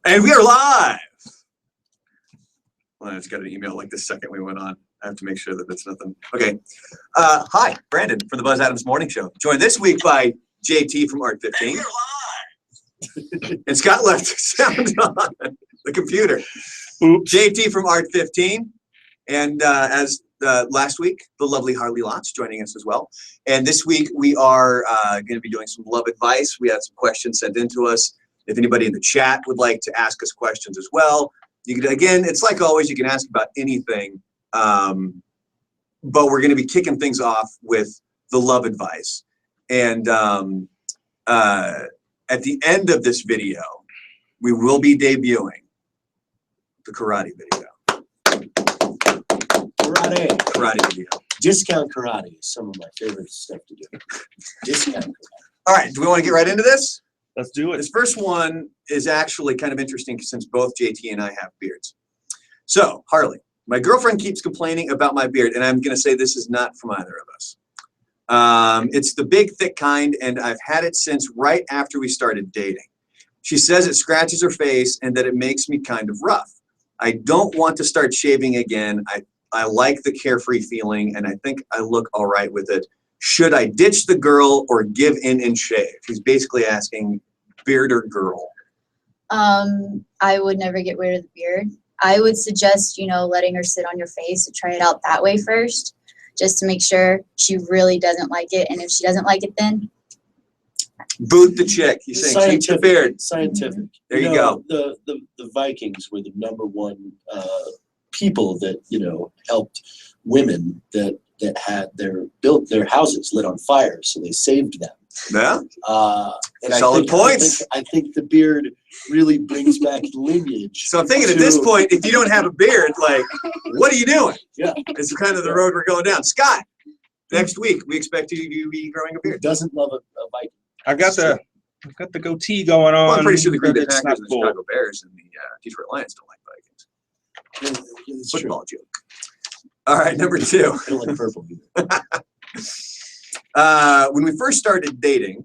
And we are live. Well, I just got an email like the second we went on. I have to make sure that that's nothing. Okay. Hi, Brandon from the Buzz Adams Morning Show. Joined this week by JT from Art 15. And Scott left sound on the computer. Oops. JT from Art 15. And as last week, the lovely Harli Lotts joining us as well. And this week we are going to be doing some love advice. We had some questions sent in to us. If anybody in the chat would like to ask us questions as well, you can, again, it's like always, you can ask about anything. But we're going to be kicking things off with the love advice. And at the end of this video, we will be debuting the karate video. Karate video. Discount karate is some of my favorite stuff to do. Discount karate. All right, do we want to get right into this? Let's do it. This first one is actually kind of interesting since both JT and I have beards. So, Harli, my girlfriend keeps complaining about my beard, and I'm going to say this is not from either of us. It's the big, thick kind, and I've had it since right after we started dating. She says it scratches her face and that it makes me kind of rough. I don't want to start shaving again. I like the carefree feeling, and I think I look all right with it. Should I ditch the girl or give in and shave? He's basically asking beard or girl. I would never get rid of the beard. I would suggest, you know, letting her sit on your face and try it out that way first, just to make sure she really doesn't like it. And if she doesn't like it, then boot the chick. He's saying keep the beard. Scientific. There you go. The Vikings were the #1 people that, you know, helped women that had built their houses lit on fire, so they saved them. Yeah. And solid points. I think the beard really brings back lineage. So I'm thinking at this point, if you don't have a beard, like, what are you doing? Yeah. It's kind of the road we're going down. Scott, next week we expect you to be growing a beard. Who doesn't love a Viking? I've got the goatee going on. Well, I'm pretty sure the Green Bay It's Packers not and the cool. Chicago Bears and the Detroit Lions don't like Vikings. Yeah, it's Football joke. All right, number 2. I don't like purple either. When we first started dating,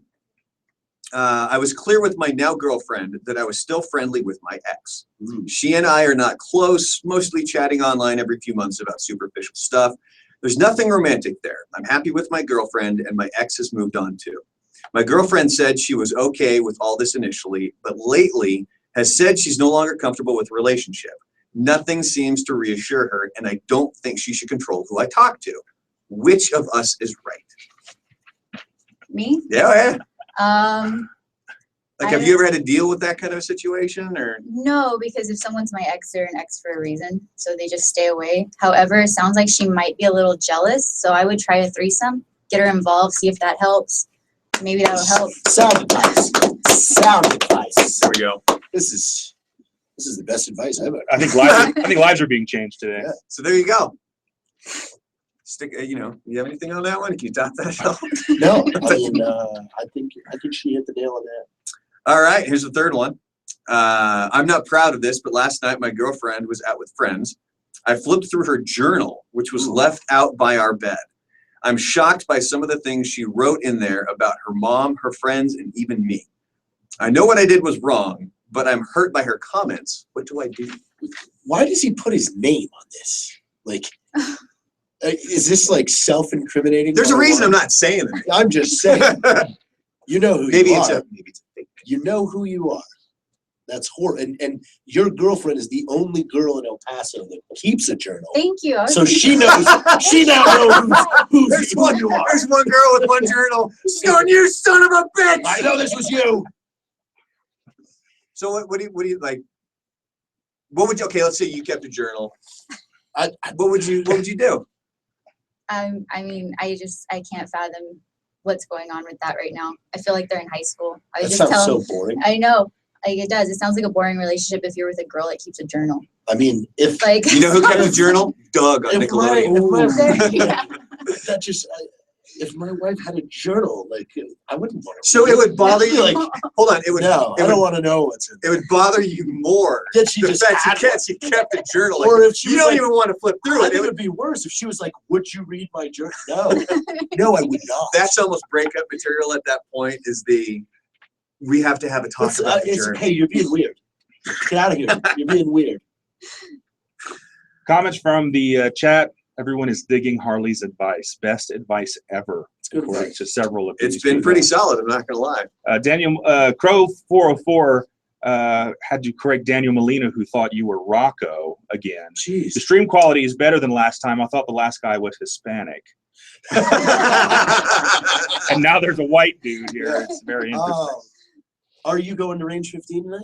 I was clear with my now girlfriend that I was still friendly with my ex. She and I are not close, mostly chatting online every few months about superficial stuff. There's nothing romantic there. I'm happy with my girlfriend, and my ex has moved on too. My girlfriend said she was okay with all this initially, but lately has said she's no longer comfortable with the relationship. Nothing seems to reassure her, and I don't think she should control who I talk to. Which of us is right? me. Yeah. Like, I have you ever had to deal with that kind of a situation, or? No, because if someone's my ex, they're an ex for a reason, so they just stay away. However, it sounds like she might be a little jealous, so I would try a threesome, get her involved, see if that helps. Maybe that'll help. Sound advice. Sound advice. There we go. This is the best advice ever. I think lives are being changed today. Yeah. So there you go. Stick. You know, you have anything on that one? Can you top that up? No, I mean, I think she hit the nail on that. All right, here's the third one. I'm not proud of this, but last night my girlfriend was out with friends. I flipped through her journal, which was left out by our bed. I'm shocked by some of the things she wrote in there about her mom, her friends, and even me. I know what I did was wrong, but I'm hurt by her comments. What do I do? Why does he put his name on this? Like, is this like self-incriminating? There's a reason I'm not saying it. I'm just saying. You know who Maybe you it's are. maybe it's a fake. You know who you are. That's horrible. And your girlfriend is the only girl in El Paso that keeps a journal. Thank you. So she knows. She now knows who you are. There's one girl with one journal. She's going, "You son of a bitch!" I know this was you. So what do you like? What would you? Okay, let's say you kept a journal. What would you do? I mean, I can't fathom what's going on with that right now. I feel like they're in high school. I That just sounds tell so them, boring. I know. Like, it does. It sounds like a boring relationship if you're with a girl that keeps a journal. I mean, if Like, You know who kept a journal? Doug on if Nickelodeon. that just if my wife had a journal, like I wouldn't want to. So it would bother you. Like, hold on, it would. No, it I don't would, want to know what's in it would bother you more. That she the just fact had she kept a journal. Or Like, if she you was don't like- even want to flip through I it. think it would be worse if she was like, "Would you read my journal?" No, no, I would not. That's almost breakup material at that point. Is we have to have a talk about the journal. Hey, you're being weird. Get out of here. You're being weird. Comments from the chat. Everyone is digging Harley's advice. Best advice ever. It's good According advice. to several of It's these been people. pretty solid. I'm not gonna lie. Daniel Crow 404 had to correct Daniel Molina, who thought you were Rocco again. Jeez. The stream quality is better than last time. I thought the last guy was Hispanic, and now there's a white dude here. It's very interesting. Are you going to Range 15 tonight?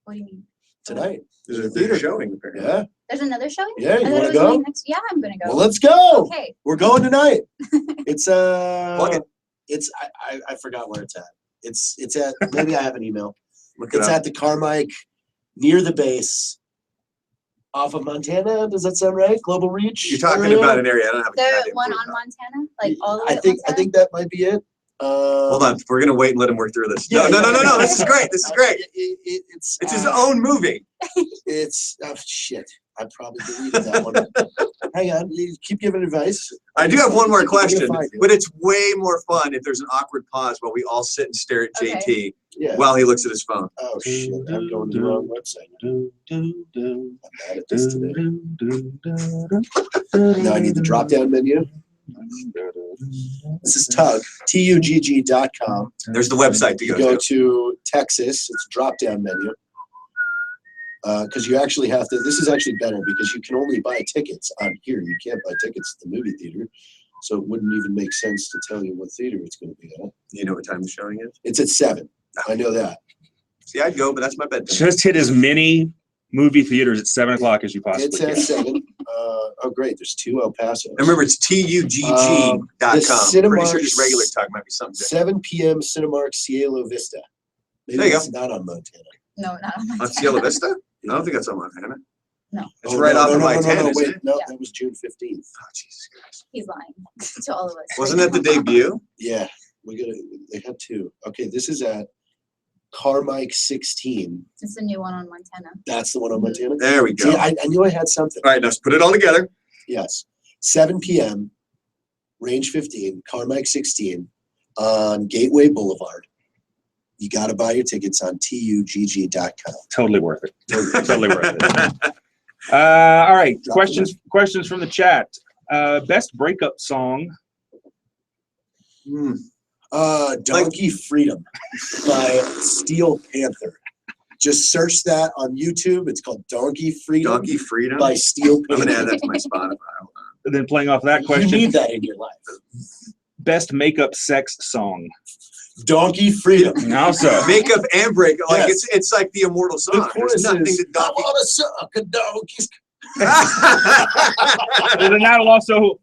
What do you mean? Tonight? There's a theater showing apparently. Yeah. There's another showing? Yeah, you I thought wanna it was go? only next. Yeah, I'm gonna go. Well, let's go. Okay. We're going tonight. It's Plug it. It's I forgot where it's at. It's at maybe I have an email. Look it It's up. at the Carmike near the base off of Montana. Does that sound right? Global Reach. You're talking area? about an area I don't have a The goddamn one clue on about. Montana, like all the way I to think Montana? that might be it. Hold on, we're gonna wait and let him work through this. Yeah, No. yeah. This is great. This is great. It's It's his own movie. It's oh shit. I probably deleted that one. Hang on, you keep giving advice. I do have one more I'm gonna question, find it. but it's way more fun if there's an awkward pause while we all sit and stare at Okay. JT Yeah. while he looks at his phone. Oh shit, I'm going to the wrong website. I'm mad at this today. Now I need the drop down menu. This is TUGG.com. There's the website to You go go to. to Texas, it's a drop down menu. Because you actually have to, this is actually better because you can only buy tickets on here. You can't buy tickets at the movie theater. So it wouldn't even make sense to tell you what theater it's going to be at. You know what time the showing is? It's at 7. I know that. See, I'd go, but that's my bedtime. Just hit as many movie theaters at 7 o'clock as you possibly It's at can. 7. Oh, great. There's 2 El Pasos. And remember, it's TUGG.com. Pretty sure Cinemark's- just regular talk might be something different. 7 p.m. Cinemark Cielo Vista. Maybe There you it's not on Montana. No, not on On Montana. Cielo Vista? I don't think that's on Montana. No. It's right off of I-10, isn't wait, it? no, Yeah. that was June 15th. Oh, Jesus Christ. He's lying to all of us. Wasn't that the debut? Yeah, they had 2. Okay, this is at Carmike 16. It's a new one on Montana. That's the one on Montana? There we go. See, I knew I had something. All right, now let's put it all together. Yes. 7 p.m., Range 15, Carmike 16 on Gateway Boulevard. You got to buy your tickets on TUGG.com. Totally worth it. Totally worth it. All right, Drop questions from the chat. Best breakup song. Donkey Freedom by Steel Panther. Just search that on YouTube. It's called Donkey Freedom Donkey Freedom. by Steel I'm Panther. gonna add that to my Spotify. Hold on. And then playing off that You question, need that in your life. best makeup sex song. Donkey Freedom. Now so. Makeup and breakup. Like Yes. it's like the immortal The song. chorus There's nothing is, to I donkey. want to suck a donkey's. And then that'll also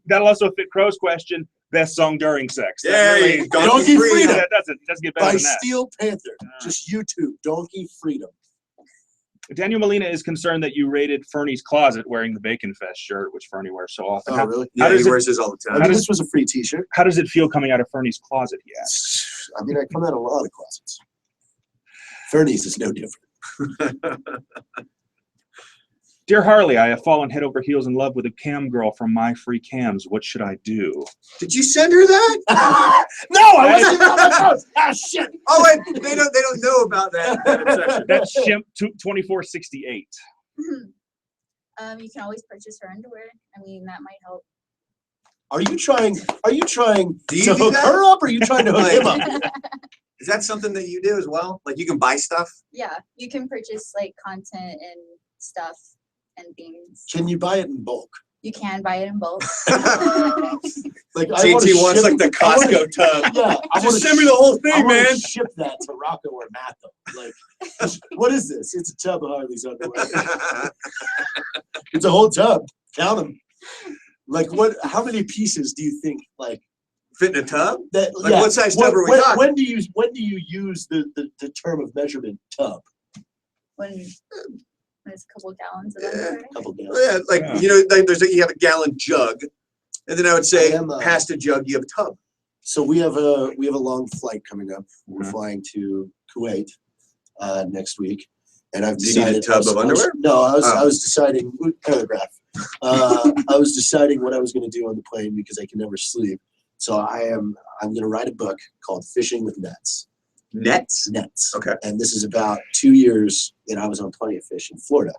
fit Crow's question. Best song during sex. That There really- you go. Donkey Freedom. That doesn't get better By than that. Steel Panther. Just YouTube. Donkey Freedom. Daniel Molina is concerned that you raided Fernie's closet wearing the Bacon Fest shirt, which Fernie wears so often. Oh, really? Yeah, does he it- wears his all the I time. mean, does- this was a free t-shirt. How does it feel coming out of Fernie's closet? He asks. I mean, I come out of a lot of closets. Fernie's is no different. Dear Harley, I have fallen head over heels in love with a cam girl from My Free Cams. What should I do? Did you send her that? No, I wasn't on my phone. Ah, shit. Oh wait, they don't know about that obsession. That's Shimp 2468. You can always purchase her underwear. I mean, that might help. Are you trying Do you to do hook that? her up, or are you trying to hook him up? Is that something that you do as well? Like you can buy stuff? Yeah, you can purchase like content and stuff and things. Can you buy it in bulk? You can buy it in bulk. Like JT wants like the Costco tub. Yeah, I Just wanna send me the whole I thing, wanna man. ship that to Rocco or Matt though. Like, what is this? It's a tub of Harley's underwear. It's a whole tub. Count them. Like what? How many pieces do you think? Like Fit in a tub? that? Like, what size tub are we talking? When do you use the term of measurement tub? when it's a couple gallons of Yeah. underwear. Couple gallons. Yeah, like Yeah. you know, like you have a gallon jug, and then I would say I am, past a jug you have a tub. So we have a long flight coming up. We're Mhm. flying to Kuwait next week, and I've Do you need a decided. tub of underwear? No, I Oh. was deciding paragraph. I was deciding what I was going to do on the plane because I can never sleep. So I'm going to write a book called Fishing with Nets, Nets? Nets. Okay. And this is about 2 years that I was on Plenty of Fish in Florida.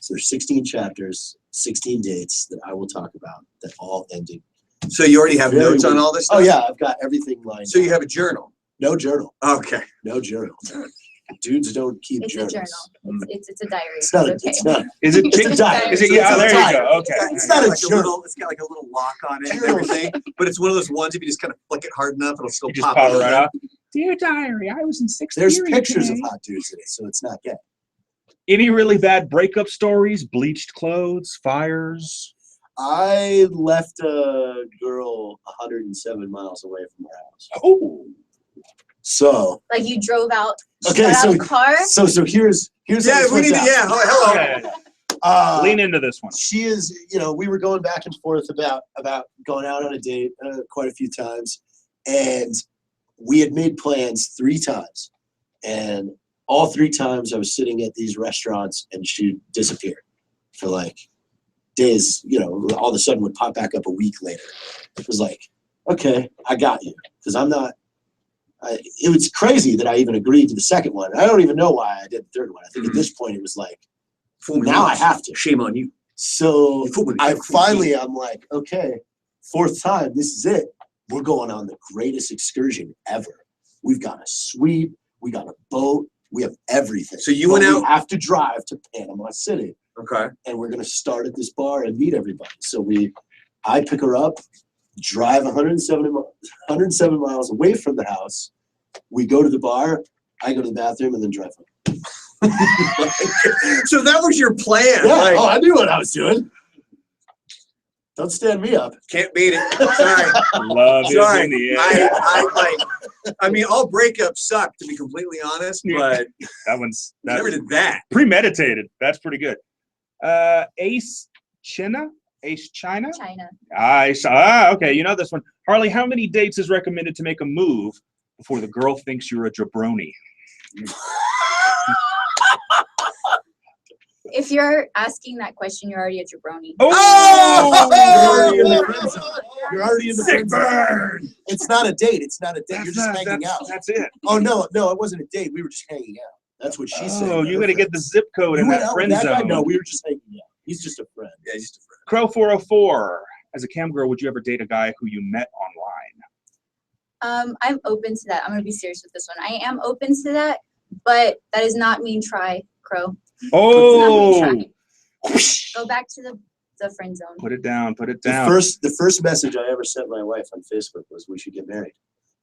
So there's 16 chapters, 16 dates that I will talk about that all ended. So you already have Very notes on weird. all this stuff? Oh yeah, I've got everything lined So you out. have a journal? No journal. Okay. No journal. Dudes don't keep It's journals. a journal. It's a diary. It's not. okay. It's not. Is it It's chick? a diary. Is it? So Yeah, it's a there you diary. go. Okay. It's not a like journal. It's got like a little lock on it and Journal. everything. But it's one of those ones if you just kind of flick it hard enough, it'll still You just pop pop up. it right up. Dear diary, I was in sixth There's period pictures of today. hot dudes in it, so it's not gay. Any really bad breakup stories? Bleached clothes, fires. I left a girl 107 miles away from her house. Oh, So Like you drove out. Okay, got out so- of the car. so here's Yeah, how this we need works to, out. yeah. Oh, hello. lean into this one. She is, we were going back and forth about going out on a date quite a few times, and we had made plans 3 times, and all 3 times I was sitting at these restaurants and she disappeared for like days. All of a sudden would pop back up a week later. It was like, okay, I got you, because I'm not. It was crazy that I even agreed to the second one. I don't even know why I did the third one. I think at this point it was like, Fool me now I once. have to. Shame on you. So You fooled me. I'm like, okay, 4th time, this is it. We're going on the greatest excursion ever. We've got a sweep, we got a boat, we have everything. So you went But out- We have to drive to Panama City, Okay. and we're gonna start at this bar and meet everybody. So I pick her up, drive 107 miles away from the house. We go to the bar, I go to the bathroom, and then drive home. So that was your plan. Yeah, Like, I knew what I was doing. Don't stand me up. can't beat it. Sorry. Love is Sorry. in the air. I mean, all breakups suck, to be completely honest, but That one's I never that's did that. premeditated. That's pretty good. Ace China. Ace China. China. Okay. You know this one. Harley, how many dates is recommended to make a move before the girl thinks you're a jabroni? If you're asking that question, you're already a jabroni. Oh! You're already in the friend zone. You're already in the Sick friend zone. burn. It's not a date. It's not a date. You're just hanging out. That's it. Oh no, it wasn't a date. We were just hanging out. That's what she said. Oh, you got to get the zip code You in went that out with friend that guy? zone. No, we were just hanging out. He's just a friend. Yeah, just a friend. Crow 404. As a cam girl, would you ever date a guy who you met online? I'm open to that. I'm gonna be serious with this one. I am open to that, but that does not mean try, Crow. Oh, Go back to the friend zone. put it down. Put it The down. first message I ever sent my wife on Facebook was we should get married.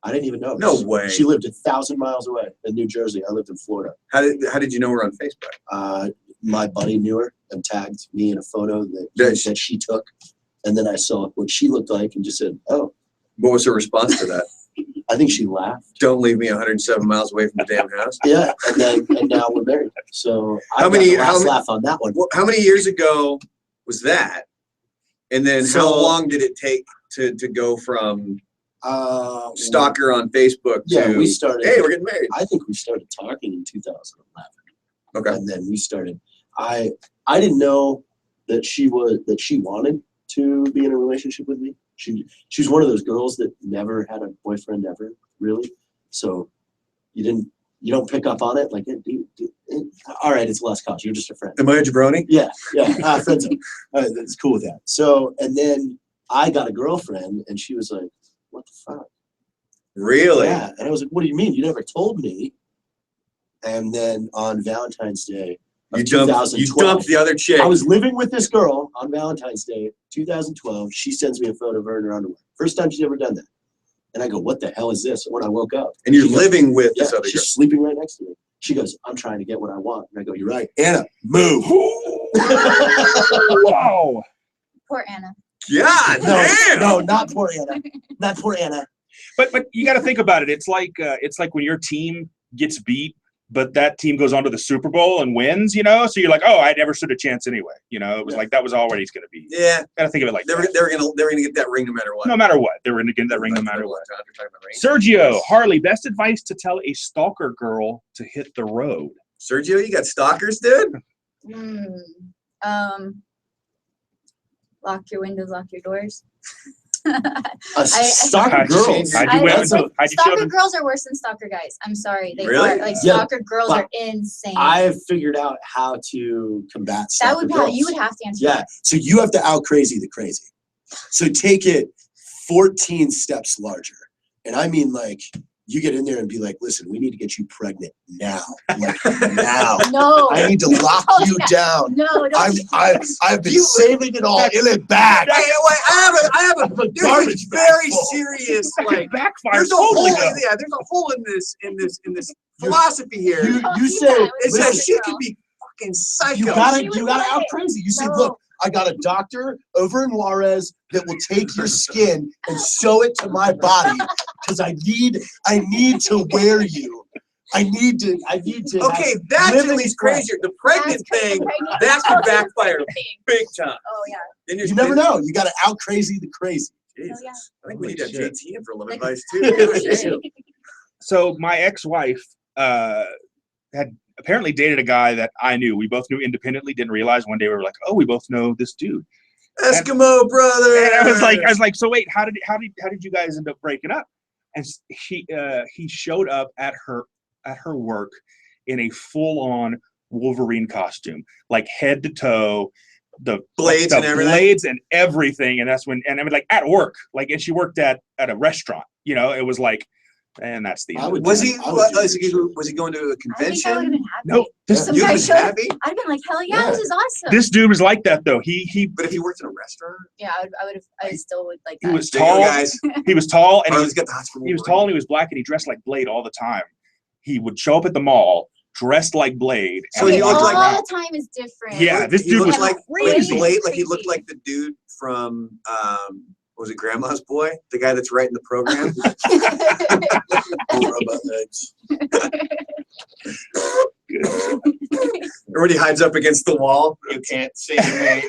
I didn't even know. No way. She lived 1,000 miles away in New Jersey. I lived in Florida. How did you know her on Facebook? My buddy knew her and tagged me in a photo that That she took, and then I saw what she looked like and just said, "Oh." What was her response to that? I think she laughed. Don't leave me 107 miles away from the damn house. Yeah, and now we're married. So How I many- got the how last many- laugh on that one. Well, how many years ago was that? And then how So- long did it take to go from stalker on Facebook to Yeah, we started. hey, we're getting married? I think we started talking in 2011. Okay. And then we started. I didn't know that she wanted to be in a relationship with me. She's one of those girls that never had a boyfriend ever, really. So you don't pick up on it like, all right, it's less cost. You're just a friend. Am I a jabroni? Yeah, friends. That's cool with that. So, and then I got a girlfriend, and she was like, "What the fuck?" Really? Yeah, and I was like, "What do you mean? You never told me." And then on Valentine's Day of You 2012, dumped the other chick. I was living with this girl on Valentine's Day, 2012. She sends me a photo of her in her underwear. First time she's ever done that. And I go, "What the hell is this?" When I woke up, and you're she goes, living with yeah, this other she's girl. sleeping right next to me. She goes, "I'm trying to get what I want." And I go, "You're right, Anna, move." Wow. Poor Anna. God damn. No, not poor Anna. Not poor Anna. But you got to think about it. It's like when your team gets beat, but that team goes on to the Super Bowl and wins. So you're like, oh, I never stood a chance anyway. It was like that was already going to be. Yeah, Got to think of it like they were gonna get that ring no matter what. no matter what. They were going to get that ring no Talking matter about what. John, you're talking about ring. Sergio, Harley, best advice to tell a stalker girl to hit the road. Sergio, you got stalkers, dude? Lock your windows, lock your doors. Stalker How'd girls. you I- women? it's like, How'd you stalker children? girls are worse than stalker guys. I'm sorry. They Really? are. Like Yeah, stalker girls but are insane. I've figured out how to combat that stalker would girls. you would have to answer. Yeah. that. So you have to out crazy the crazy. So take it 14 steps larger. And I mean, like, you get in there and be like, listen, we need to get you pregnant now. Like, now. No. I need to lock Don't you do that. down. No, don't. I've been saving it all in a bag. I have a there's garbage a very bag full. serious like. Backfire There's a totally hole. though. Yeah, there's a hole in this philosophy here. You Don't do say, that. It listen, says she could be fucking psycho. you gotta She would out love it. crazy. You say, No. look, I got a doctor over in Juarez that will take your skin and sew it to my body because I need to wear you. I need to Okay, have that's at living least flesh. crazier. The pregnant That's thing, pregnant. that could Oh, that's backfire the thing. big time. Oh yeah. Then You never know. You gotta out crazy the crazy. Jesus. Oh, yeah. I think we need to have Holy shit. JT in for a little Like- advice too. So my ex-wife had apparently dated a guy that I knew. We both knew independently. Didn't realize one day we were like, oh, we both know this dude. Eskimo brother. And I was like, so wait, how did you guys end up breaking up? And he showed up at her work in a full-on Wolverine costume, like head to toe, the Blades and everything? blades and everything. And that's when, and I mean, like at work, like, and she worked at a restaurant. You know, it was like, and that's the I end. would Was do- he? I would do Was it. he going to a I think I would have convention? been happy. No, this Some You'd guy been showed up. happy? I'd have been like, hell yeah, Yeah. this is awesome. this dude was like that though. He But if he worked in a restaurant, yeah, I still would like he that. was there you go, tall. guys. He was tall, and Harley's got the hots for he was Wolverine. tall and he was black and he dressed like Blade all the time. He would show up at the mall dressed like Blade. So and he okay, looked all like- around. the time is different. Yeah, this He dude looked was like crazy. Blade, like he Crazy. looked like the dude from was it Grandma's Boy, the guy that's writing the program. Robot legs. Or when he hides up against the wall, you can't see me.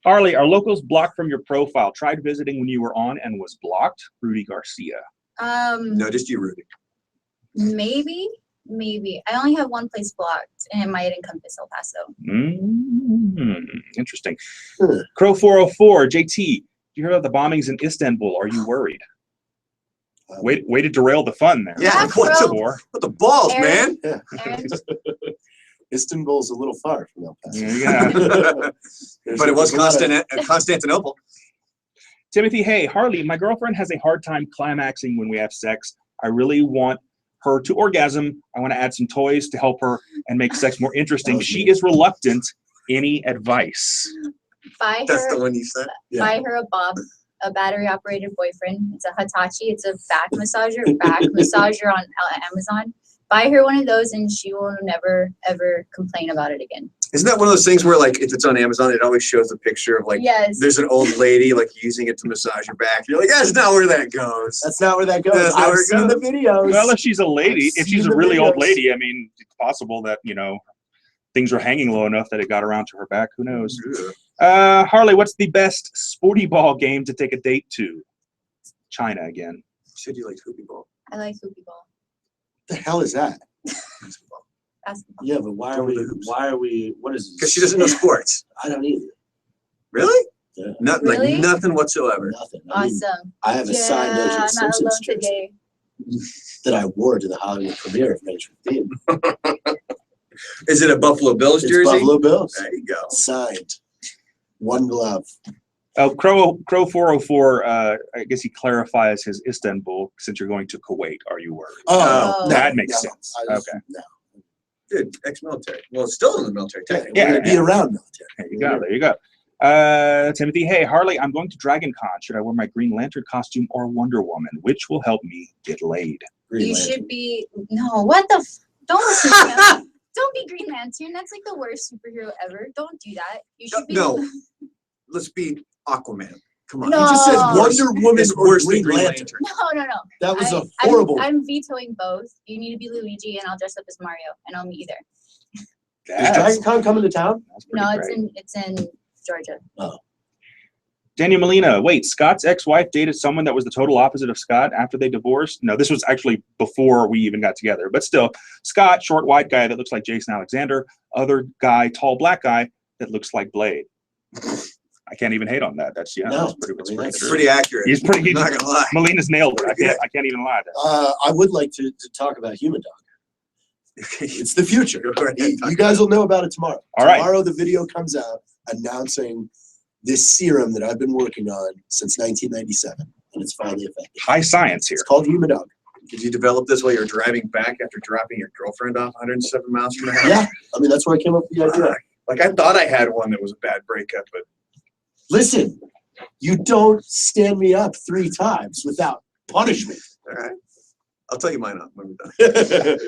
Harley, are locals blocked from your profile? Tried visiting when you were on and was blocked. Rudy Garcia. No, just you, Rudy. Maybe. I only have one place blocked, and it might encompass El Paso. Interesting. Hmm. Crow 404, JT. You heard about the bombings in Istanbul? Are you worried? Way to derail the fun there. Yeah, Yeah, what bro. Four. the balls, Aaron. man? Aaron, Istanbul's a little far from El Paso. Yeah. But it was There's a lot of- Constantinople. Timothy, hey, Harley, my girlfriend has a hard time climaxing when we have sex. I really want her to orgasm. I want to add some toys to help her and make sex more interesting. Oh, She yeah. is reluctant. Any advice? buy That's the her one you said. Yeah. buy her a battery operated boyfriend. It's a Hitachi. It's a back massager on Amazon. Buy her one of those, and she will never ever complain about it again. Isn't that one of those things where, like, if it's on Amazon, it always shows a picture of like Yes. there's an old lady like using it to massage your back. You're like, that's not where that goes. That's not where that goes. That's not I've where it seen goes. the videos. Well, if she's a lady, I've if she's seen a the really old videos. lady, I mean, it's possible that, things are hanging low enough that it got around to her back. Who knows? Ugh. Harley, what's the best sporty ball game to take a date to? China again. Said you like hoopy ball. I like hoopy ball, What the hell is that? Basketball. basketball. Yeah, but why Go are with we? the hoops. Why are we? What is this? Because she doesn't know sports. I don't either. Really? Yeah. Really? Like nothing whatsoever. Nothing. I mean, Awesome. I have a signed Yeah, O.J. I'm not Simpson's alone jersey today. that I wore to the Hollywood premiere of Range 15. Is it a Buffalo Bills It's jersey? Buffalo Bills. There you go. Signed. One glove. Oh, Crow 404, I guess he clarifies his Istanbul, since you're going to Kuwait. Are you worried? Oh, no, that makes no, sense. I just- Okay. No. Dude, ex-military. Well, still in the military, technically. Yeah, We're gonna be around military. There you go. There you go. Timothy, hey, Harley, I'm going to Dragon Con. Should I wear my Green Lantern costume or Wonder Woman? Which will help me get laid? Green You Lantern. should be what the don't listen to him. Don't be Green Lantern. That's like the worst superhero ever. Don't do that. You should be No. Let's be Aquaman. Come on. No. He just says Worse- Wonder Woman it's or worse than Green Lantern. No. That was I- a horrible. I'm vetoing both. You need to be Luigi, and I'll dress up as Mario, and I'll meet you there. Is Dragon Con coming to town? That's pretty No, great. it's in Georgia. Daniel Molina, wait, Scott's ex-wife dated someone that was the total opposite of Scott after they divorced? No, this was actually before we even got together. But still, Scott, short white guy that looks like Jason Alexander. Other guy, tall black guy that looks like Blade. I can't even hate on that. That's No, that's pretty, I mean, pretty that's true. Pretty accurate. He's pretty. I'm not gonna lie. Molina's nailed it. I can't even lie. I would like to talk about Human Dog. It's the future. Go ahead. You guys will know about it tomorrow. All right. Tomorrow the video comes out announcing this serum that I've been working on since 1997, and it's finally effective. High science here. It's called Human Dog. Did you develop this while you were driving back after dropping your girlfriend off 107 miles from the house? Yeah, I mean that's where I came up with the idea. Like I thought I had one that was a bad breakup, but Listen, you don't stand me up 3 times without punishment. all right. I'll tell you mine up when we're done.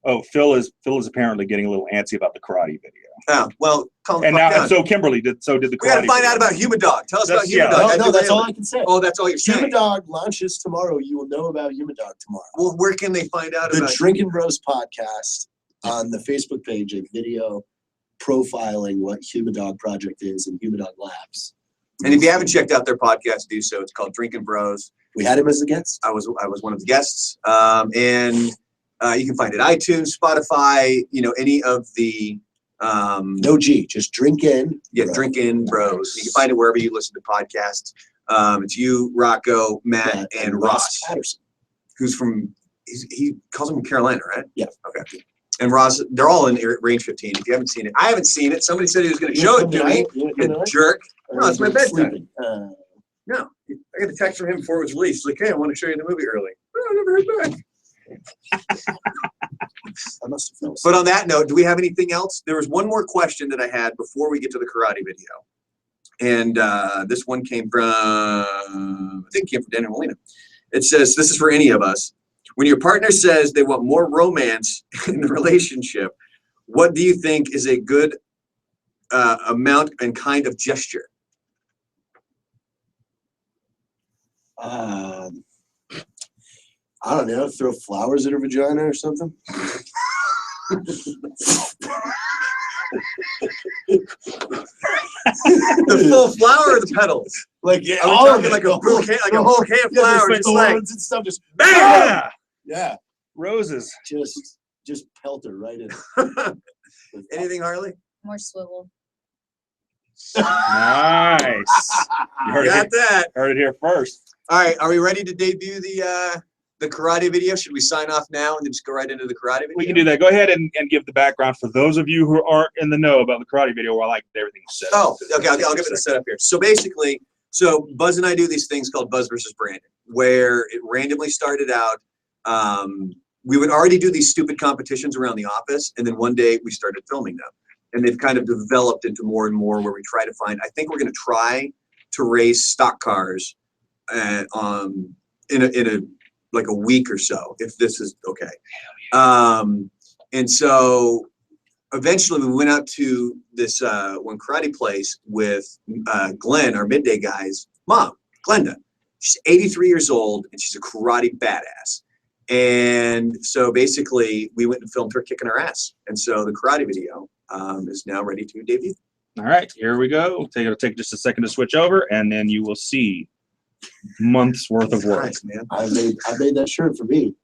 Oh, Phil is apparently getting a little antsy about the karate video. Oh, well, calm the And fuck now, down. so Kimberly did the karate. We got to find video. out about Human Dog. Tell us about That's- Human yeah. Dog. No, that's all I can say. Oh, that's all you're saying. Human Dog launches tomorrow. You will know about Human Dog tomorrow. Well, where can they find out The about Drinking Bros podcast on the Facebook page, a video profiling what Human Dog Project is and Human Dog Labs. And if you haven't checked out their podcast, do so. It's called Drinking Bros. We had him as a guest. I was one of the guests, and you can find it iTunes, Spotify, any of the No G, just drink in. Bro. Drinking Bros. You can find it wherever you listen to podcasts. It's you, Rocco, Matt, and Ross, Patterson. who's from he calls him from Carolina, right? Yeah. Okay. And Ross, they're all in Range 15. If you haven't seen it, I haven't seen it. Somebody said he was going to show it to me. You jerk. No, it's my bedtime. No, I got a text from him before it was released. Like, hey, I want to show you the movie early. Oh, I never heard back. I must have felt But on that note, do we have anything else? There was one more question that I had before we get to the karate video. And this one came from, I think it came from Daniel Molina. It says, this is for any of us. When your partner says they want more romance in the relationship, what do you think is a good amount and kind of gesture? I don't know, throw flowers at her vagina or something. The full flower or the petals? Like Are we all of talking it, like the a bouquet, like a bouquet of yeah, flowers? there's Just like, thorns and stuff, just bam! yeah, Roses. just pelt her right in. Anything, Harley? More swivel. Nice. You heard Got it, that. heard it here first. All right, are we ready to debut the karate video? Should we sign off now and then just go right into the karate video? We can do that. Go ahead and give the background for those of you who aren't in the know about the karate video while I get everything set up. Oh, okay, I'll give it a setup here. So basically, Buzz and I do these things called Buzz versus Brandon, where it randomly started out. We would already do these stupid competitions around the office, and then one day we started filming them. And they've kind of developed into more and more where we try to find, I think we're going to try to race stock cars in a like a week or so, if this is okay. And so eventually we went out to this one karate place with Glenn, our midday guy's mom, Glenda. She's 83 years old and she's a karate badass. And so basically we went and filmed her kicking her ass. And so the karate video is now ready to debut. All right, here we go. It'll take just a second to switch over, and then you will see months worth of work. Nice, man. I made that shirt for me.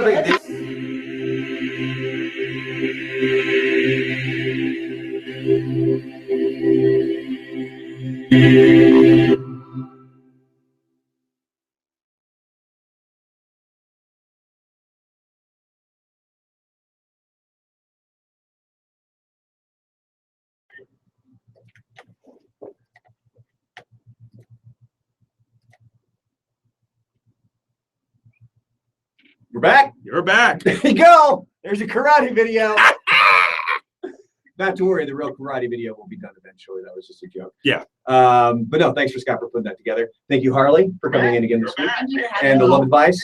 sounds like this. We're back. You're back. There you go. There's a karate video. Not to worry, the real karate video will be done eventually. That was just a joke. Yeah. But no, thanks for Scott for putting that together. Thank you, Harley, for coming in again this week. Thank you for having And the me. love advice.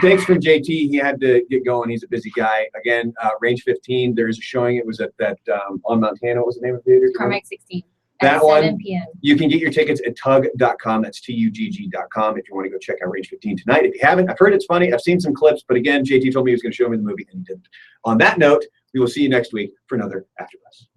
Thanks from JT. He had to get going. He's a busy guy. Again, Range 15. There's a showing. It was at that on Montana. What was the name of the theater? Carmack 16. That at one. 7 p.m. You can get your tickets at tug.com. That's tugg.com if you want to go check out Range 15 tonight. If you haven't, I've heard it's funny. I've seen some clips, but again, JT told me he was going to show me the movie and he didn't. On that note, we will see you next week for another AfterBuzz.